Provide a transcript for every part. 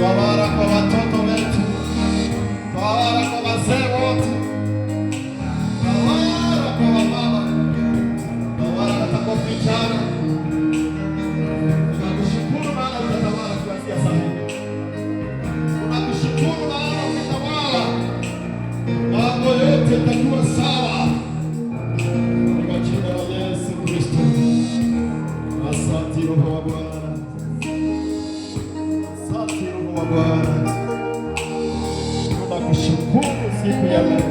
Tawala kwa watoto wetu, tawala kwa wazee wote, tawala kwa wamama, tawala hata kwa vijana. Tunakushukuru maana utatawala kuanzia sasa. Tunakushukuru maana utatawala, mambo yote yatakuwa sawa katika jina la Yesu Kristo. Asante Roho wa Bwana, asante Roho wa Bwana. Tunakushukuru siku ya leo,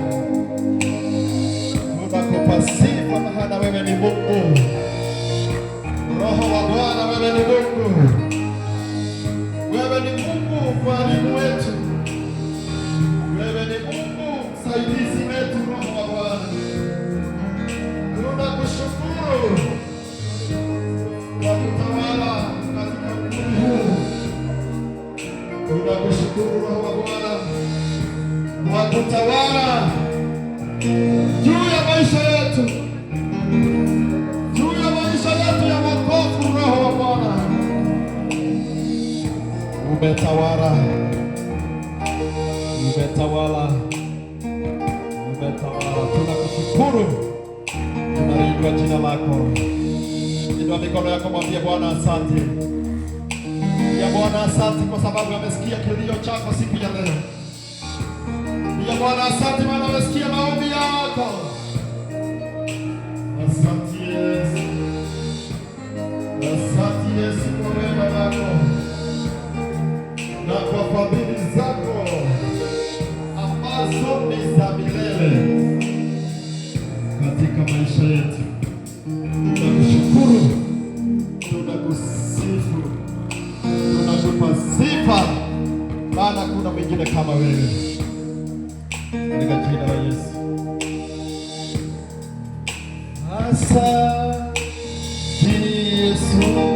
tunakupa sifa maana wewe ni Mungu. Roho wa Bwana, wewe ni Mungu, wewe ni Mungu mwalimu wetu, wewe ni Mungu msaidizi wetu. Roho wa Bwana, tunakushukuru kwa kutawala katika ulimwengu huu. Tunakushukuru Roho wa Bwana kwa kutawala juu ya maisha yetu, juu ya maisha yetu ya wokovu. Roho wa Bwana, umetawala, umetawala, umetawala. Tunakushukuru, tunaliinua jina lako. Inua mikono yako, mwambie Bwana asante. Ya Bwana asante kwa sababu amesikia kilio chako siku ya leo. Ya Bwana asante maana amesikia maombi yako. Asante Yesu, asante Yesu kwa wema wako na kwa fadhili zako ambazo ni za milele katika maisha yetu. Tunakushukuru, tunakusifu, tunakupa sifa, maana kuna mwingine kama wewe, katika jina la Yesu. Asante Yesu.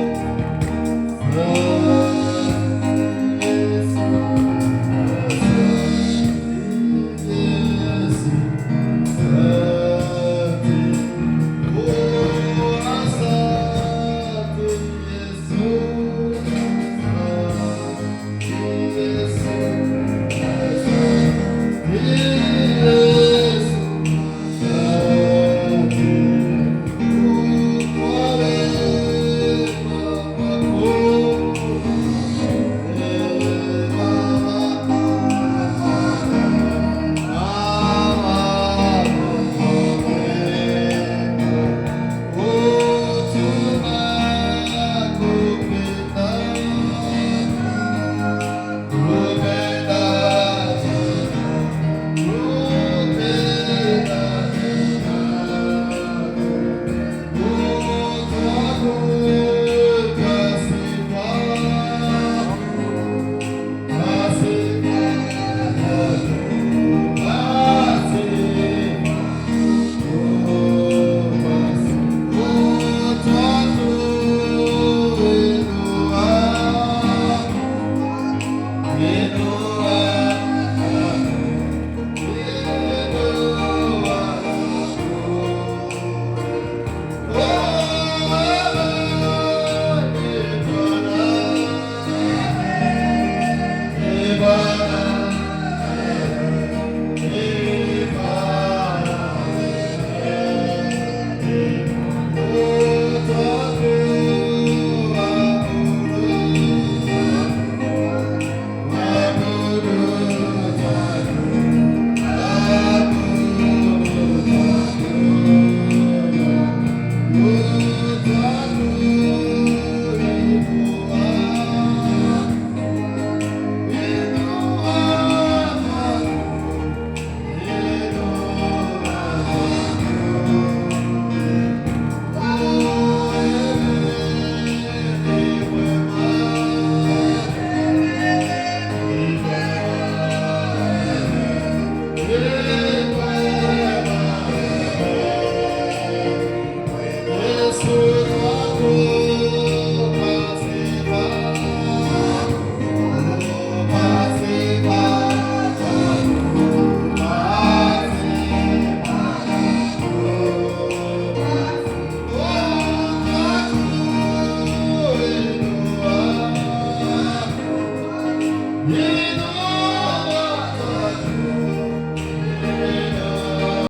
Inua